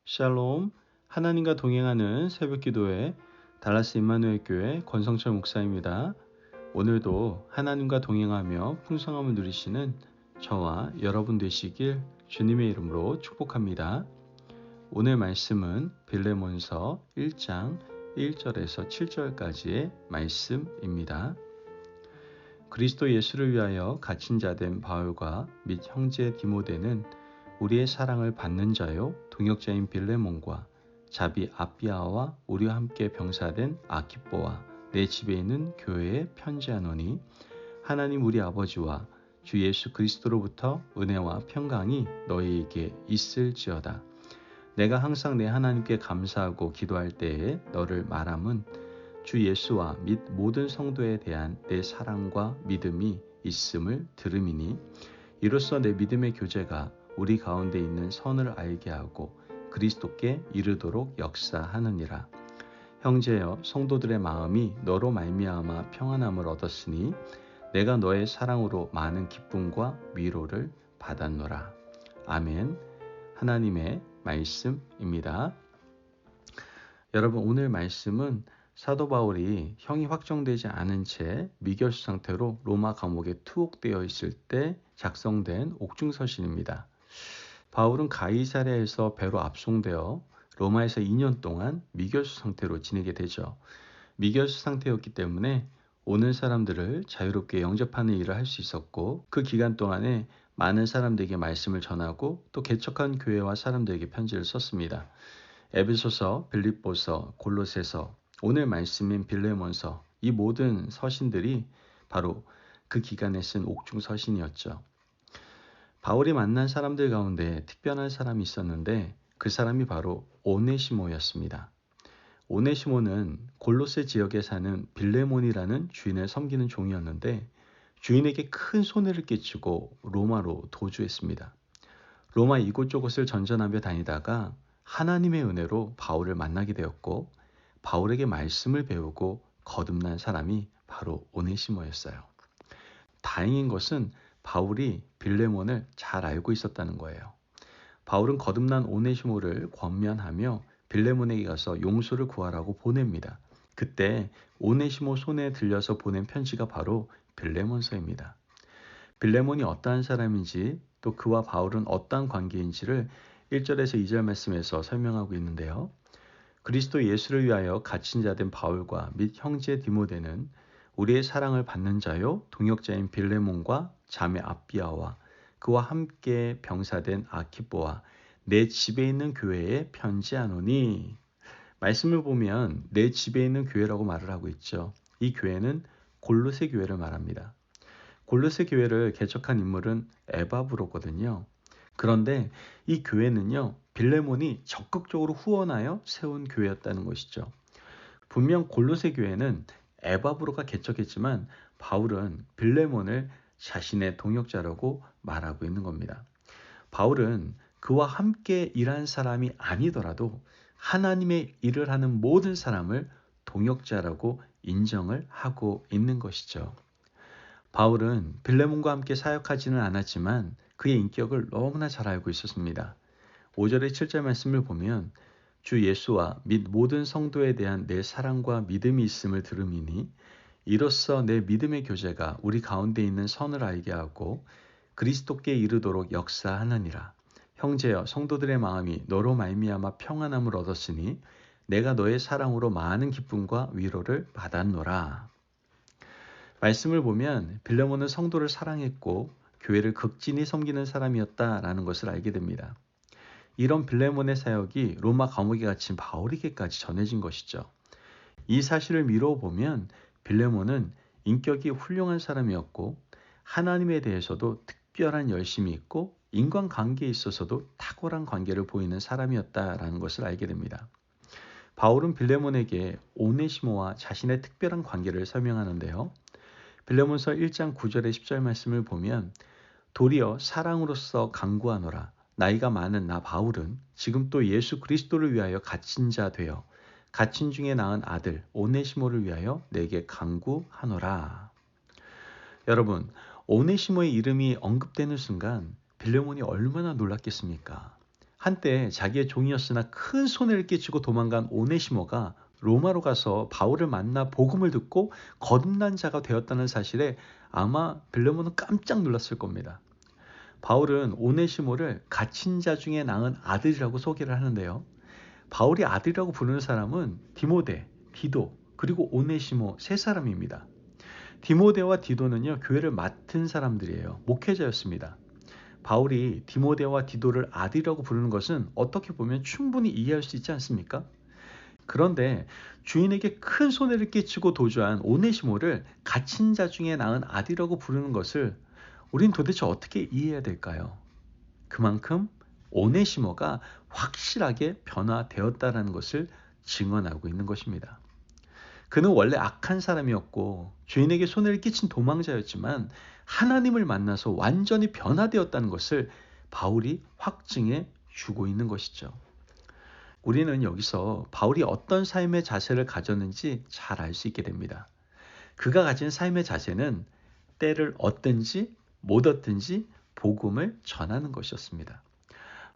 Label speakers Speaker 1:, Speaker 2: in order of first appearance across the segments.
Speaker 1: 샬롬, 하나님과 동행하는 새벽기도회 달라스 임마누엘 교회 권성철 목사입니다. 오늘도 하나님과 동행하며 풍성함을 누리시는 저와 여러분 되시길 주님의 이름으로 축복합니다. 오늘 말씀은 빌레몬서 1장 1절에서 7절까지의 말씀입니다. 그리스도 예수를 위하여 갇힌 자 된 바울과 및 형제 디모데는 우리의 사랑을 받는 자요 동역자인 빌레몬과 자비 아비아와 우리와 함께 병사된 아키뽀와 내 집에 있는 교회에 편지하노니 하나님 우리 아버지와 주 예수 그리스도로부터 은혜와 평강이 너희에게 있을지어다. 내가 항상 내 하나님께 감사하고 기도할 때에 너를 말함은 주 예수와 및 모든 성도에 대한 내 사랑과 믿음이 있음을 들음이니 이로써 내 믿음의 교제가 우리 가운데 있는 선을 알게 하고 그리스도께 이르도록 역사하느니라. 형제여, 성도들의 마음이 너로 말미암아 평안함을 얻었으니 내가 너의 사랑으로 많은 기쁨과 위로를 받았노라. 아멘. 하나님의 말씀입니다. 여러분, 오늘 말씀은 사도 바울이 형이 확정되지 않은 채 미결수 상태로 로마 감옥에 투옥되어 있을 때 작성된 옥중서신입니다. 바울은 가이사랴에서 배로 압송되어 로마에서 2년 동안 미결수 상태로 지내게 되죠. 미결수 상태였기 때문에 오는 사람들을 자유롭게 영접하는 일을 할 수 있었고 그 기간 동안에 많은 사람들에게 말씀을 전하고 또 개척한 교회와 사람들에게 편지를 썼습니다. 에베소서, 빌립보서, 골로새서, 오늘 말씀인 빌레몬서, 이 모든 서신들이 바로 그 기간에 쓴 옥중 서신이었죠. 바울이 만난 사람들 가운데 특별한 사람이 있었는데 그 사람이 바로 오네시모였습니다. 오네시모는 골로새 지역에 사는 빌레몬이라는 주인을 섬기는 종이었는데 주인에게 큰 손해를 끼치고 로마로 도주했습니다. 로마 이곳저곳을 전전하며 다니다가 하나님의 은혜로 바울을 만나게 되었고 바울에게 말씀을 배우고 거듭난 사람이 바로 오네시모였어요. 다행인 것은 바울이 빌레몬을 잘 알고 있었다는 거예요. 바울은 거듭난 오네시모를 권면하며 빌레몬에게 가서 용서를 구하라고 보냅니다. 그때 오네시모 손에 들려서 보낸 편지가 바로 빌레몬서입니다. 빌레몬이 어떠한 사람인지 또 그와 바울은 어떠한 관계인지를 1절에서 2절 말씀에서 설명하고 있는데요. 그리스도 예수를 위하여 갇힌 자 된 바울과 및 형제 디모데는 우리의 사랑을 받는 자요 동역자인 빌레몬과 자매 아비아와 그와 함께 병사된 아키뽀와 내 집에 있는 교회에 편지하노니, 말씀을 보면 내 집에 있는 교회라고 말을 하고 있죠. 이 교회는 골로새 교회를 말합니다. 골로새 교회를 개척한 인물은 에바브로거든요. 그런데 이 교회는요, 빌레몬이 적극적으로 후원하여 세운 교회였다는 것이죠. 분명 골로새 교회는 에바브로가 개척했지만 바울은 빌레몬을 자신의 동역자라고 말하고 있는 겁니다. 바울은 그와 함께 일한 사람이 아니더라도 하나님의 일을 하는 모든 사람을 동역자라고 인정을 하고 있는 것이죠. 바울은 빌레몬과 함께 사역하지는 않았지만 그의 인격을 너무나 잘 알고 있었습니다. 5절의 7절 말씀을 보면 주 예수와 및 모든 성도에 대한 내 사랑과 믿음이 있음을 들음이니 이로써 내 믿음의 교제가 우리 가운데 있는 선을 알게 하고 그리스도께 이르도록 역사하느니라. 형제여, 성도들의 마음이 너로 말미암아 평안함을 얻었으니 내가 너의 사랑으로 많은 기쁨과 위로를 받았노라. 말씀을 보면 빌레몬은 성도를 사랑했고 교회를 극진히 섬기는 사람이었다라는 것을 알게 됩니다. 이런 빌레몬의 사역이 로마 감옥에 갇힌 바울에게까지 전해진 것이죠. 이 사실을 미루어 보면 빌레몬은 인격이 훌륭한 사람이었고 하나님에 대해서도 특별한 열심이 있고 인간관계에 있어서도 탁월한 관계를 보이는 사람이었다라는 것을 알게 됩니다. 바울은 빌레몬에게 오네시모와 자신의 특별한 관계를 설명하는데요. 빌레몬서 1장 9절의 10절 말씀을 보면 도리어 사랑으로서 간구하노라. 나이가 많은 나 바울은 지금 또 예수 그리스도를 위하여 갇힌 자 되어 갇힌 중에 낳은 아들 오네시모를 위하여 내게 간구하노라. 여러분, 오네시모의 이름이 언급되는 순간 빌레몬이 얼마나 놀랐겠습니까? 한때 자기의 종이었으나 큰 손해를 끼치고 도망간 오네시모가 로마로 가서 바울을 만나 복음을 듣고 거듭난 자가 되었다는 사실에 아마 빌레몬은 깜짝 놀랐을 겁니다. 바울은 오네시모를 갇힌 자 중에 낳은 아들이라고 소개를 하는데요. 바울이 아들이라고 부르는 사람은 디모데, 디도, 그리고 오네시모 세 사람입니다. 디모데와 디도는요, 교회를 맡은 사람들이에요. 목회자였습니다. 바울이 디모데와 디도를 아들이라고 부르는 것은 어떻게 보면 충분히 이해할 수 있지 않습니까? 그런데 주인에게 큰 손해를 끼치고 도주한 오네시모를 갇힌 자 중에 낳은 아들이라고 부르는 것을 우린 도대체 어떻게 이해해야 될까요? 그만큼 오네시모가 확실하게 변화되었다는 것을 증언하고 있는 것입니다. 그는 원래 악한 사람이었고 주인에게 손해를 끼친 도망자였지만 하나님을 만나서 완전히 변화되었다는 것을 바울이 확증해 주고 있는 것이죠. 우리는 여기서 바울이 어떤 삶의 자세를 가졌는지 잘 알 수 있게 됩니다. 그가 가진 삶의 자세는 때를 얻든지 못 얻든지 복음을 전하는 것이었습니다.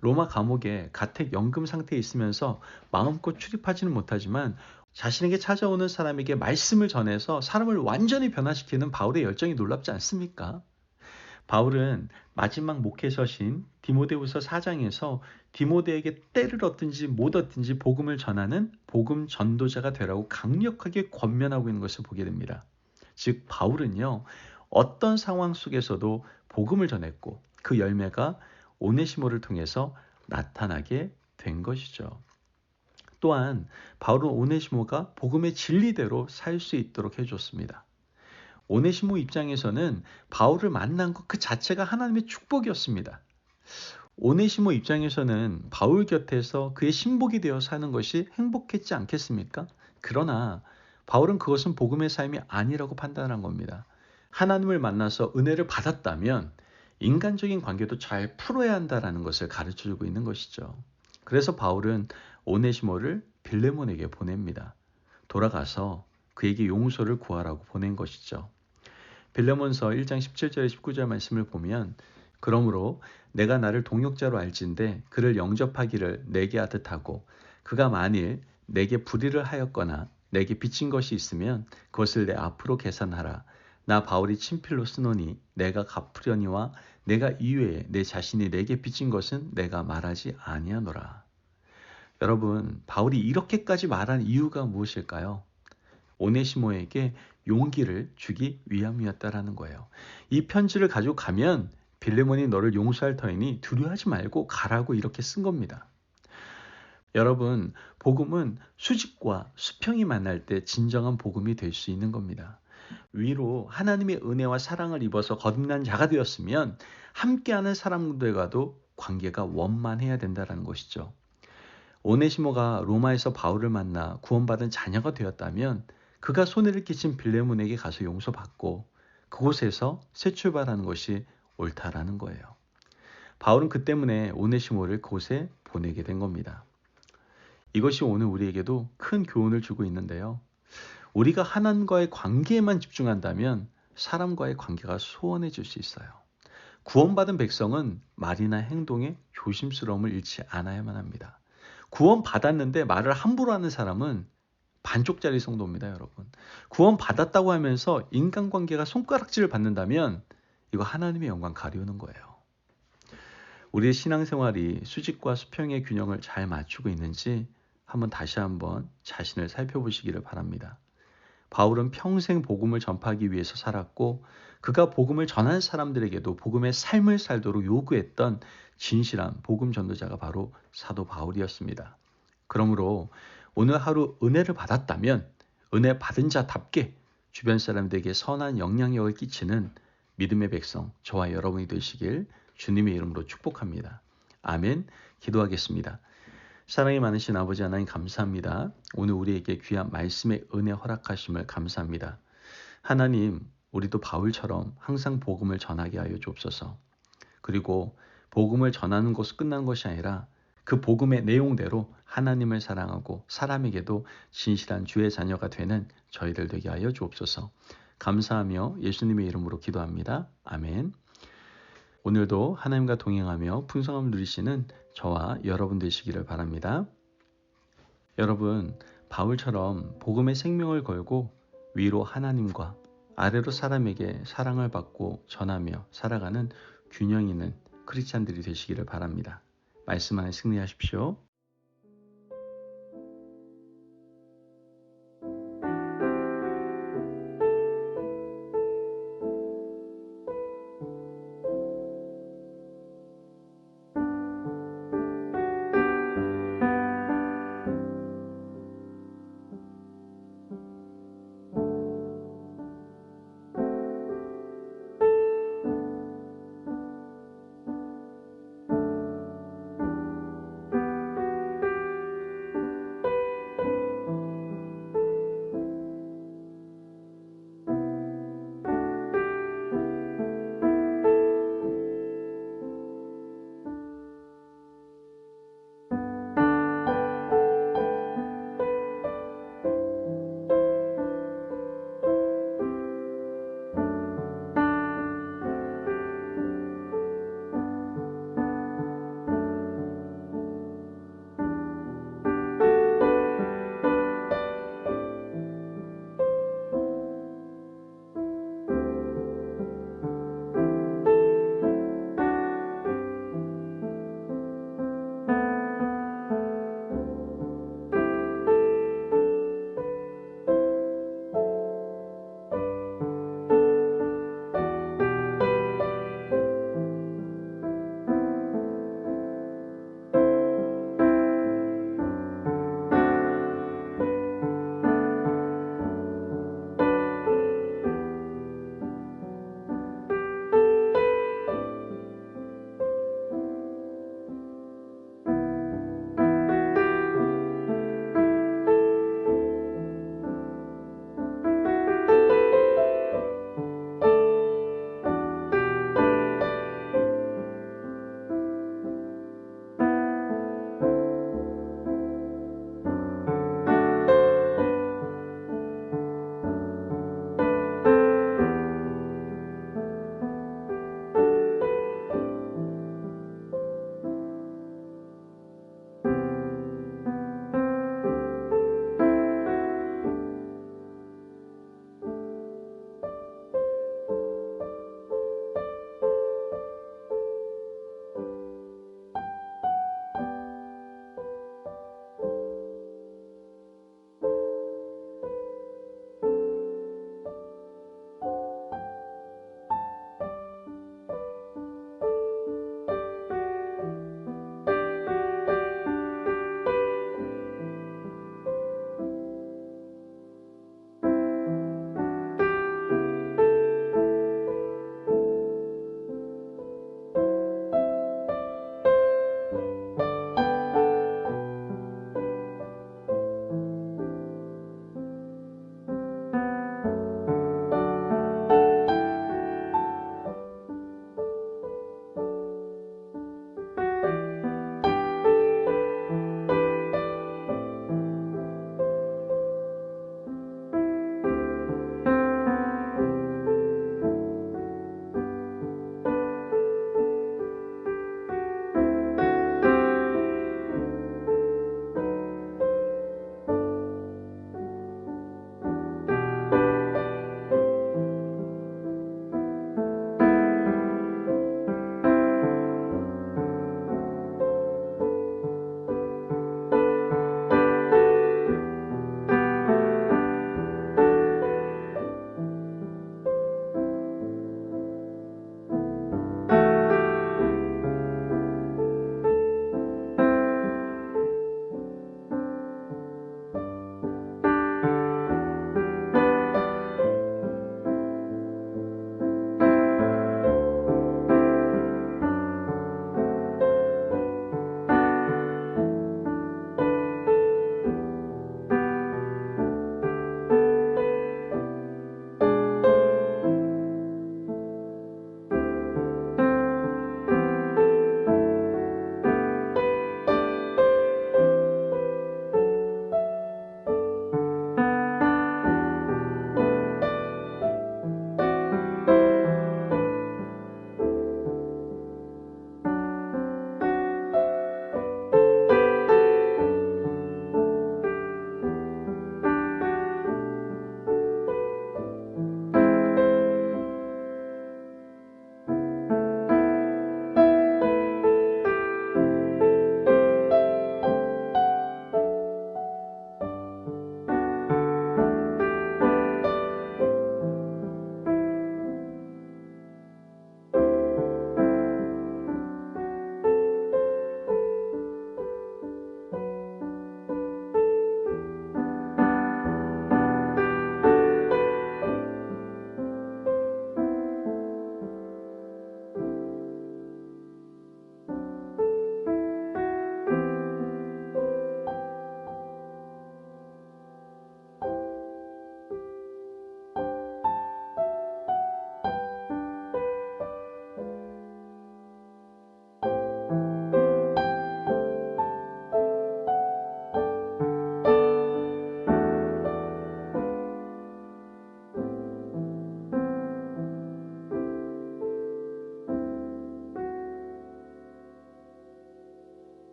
Speaker 1: 로마 감옥에 가택 연금 상태에 있으면서 마음껏 출입하지는 못하지만 자신에게 찾아오는 사람에게 말씀을 전해서 사람을 완전히 변화시키는 바울의 열정이 놀랍지 않습니까? 바울은 마지막 목회서신 디모데후서 4장에서 디모데에게 때를 얻든지 못 얻든지 복음을 전하는 복음 전도자가 되라고 강력하게 권면하고 있는 것을 보게 됩니다. 즉 바울은요, 어떤 상황 속에서도 복음을 전했고 그 열매가 오네시모를 통해서 나타나게 된 것이죠. 또한 바울은 오네시모가 복음의 진리대로 살 수 있도록 해줬습니다. 오네시모 입장에서는 바울을 만난 것 그 자체가 하나님의 축복이었습니다. 오네시모 입장에서는 바울 곁에서 그의 신복이 되어 사는 것이 행복했지 않겠습니까? 그러나 바울은 그것은 복음의 삶이 아니라고 판단한 겁니다. 하나님을 만나서 은혜를 받았다면 인간적인 관계도 잘 풀어야 한다는 것을 가르쳐주고 있는 것이죠. 그래서 바울은 오네시모를 빌레몬에게 보냅니다. 돌아가서 그에게 용서를 구하라고 보낸 것이죠. 빌레몬서 1장 17절에 19절 말씀을 보면 그러므로 내가 나를 동역자로 알진대 그를 영접하기를 내게 하듯하고 그가 만일 내게 불의를 하였거나 내게 빚진 것이 있으면 그것을 내 앞으로 계산하라. 나 바울이 친필로 쓰노니 내가 갚으려니와 내가 이외에 내 자신이 내게 빚진 것은 내가 말하지 아니하노라. 여러분, 바울이 이렇게까지 말한 이유가 무엇일까요? 오네시모에게 용기를 주기 위함이었다라는 거예요. 이 편지를 가지고 가면 빌레몬이 너를 용서할 터이니 두려워하지 말고 가라고 이렇게 쓴 겁니다. 여러분, 복음은 수직과 수평이 만날 때 진정한 복음이 될 수 있는 겁니다. 위로 하나님의 은혜와 사랑을 입어서 거듭난 자가 되었으면 함께하는 사람들과도 관계가 원만해야 된다는 것이죠. 오네시모가 로마에서 바울을 만나 구원받은 자녀가 되었다면 그가 손해를 끼친 빌레몬에게 가서 용서받고 그곳에서 새 출발하는 것이 옳다라는 거예요. 바울은 그 때문에 오네시모를 그곳에 보내게 된 겁니다. 이것이 오늘 우리에게도 큰 교훈을 주고 있는데요. 우리가 하나님과의 관계에만 집중한다면 사람과의 관계가 소원해질 수 있어요. 구원받은 백성은 말이나 행동에 조심스러움을 잃지 않아야만 합니다. 구원받았는데 말을 함부로 하는 사람은 반쪽짜리 성도입니다, 여러분. 구원받았다고 하면서 인간관계가 손가락질을 받는다면 이거 하나님의 영광 가리우는 거예요. 우리의 신앙생활이 수직과 수평의 균형을 잘 맞추고 있는지 다시 한번 자신을 살펴보시기를 바랍니다. 바울은 평생 복음을 전파하기 위해서 살았고 그가 복음을 전한 사람들에게도 복음의 삶을 살도록 요구했던 진실한 복음 전도자가 바로 사도 바울이었습니다. 그러므로 오늘 하루 은혜를 받았다면 은혜 받은 자답게 주변 사람들에게 선한 영향력을 끼치는 믿음의 백성 저와 여러분이 되시길 주님의 이름으로 축복합니다. 아멘. 기도하겠습니다. 사랑이 많으신 아버지 하나님 감사합니다. 오늘 우리에게 귀한 말씀의 은혜 허락하심을 감사합니다. 하나님, 우리도 바울처럼 항상 복음을 전하게 하여 주옵소서. 그리고 복음을 전하는 것으로 끝나는 것이 아니라 그 복음의 내용대로 하나님을 사랑하고 사람에게도 진실한 주의 자녀가 되는 저희들 되게 하여 주옵소서. 감사하며 예수님의 이름으로 기도합니다. 아멘. 오늘도 하나님과 동행하며 풍성함을 누리시는 저와 여러분 되시기를 바랍니다. 여러분, 바울처럼 복음의 생명을 걸고 위로 하나님과 아래로 사람에게 사랑을 받고 전하며 살아가는 균형 있는 크리스찬들이 되시기를 바랍니다. 말씀 안에 승리하십시오.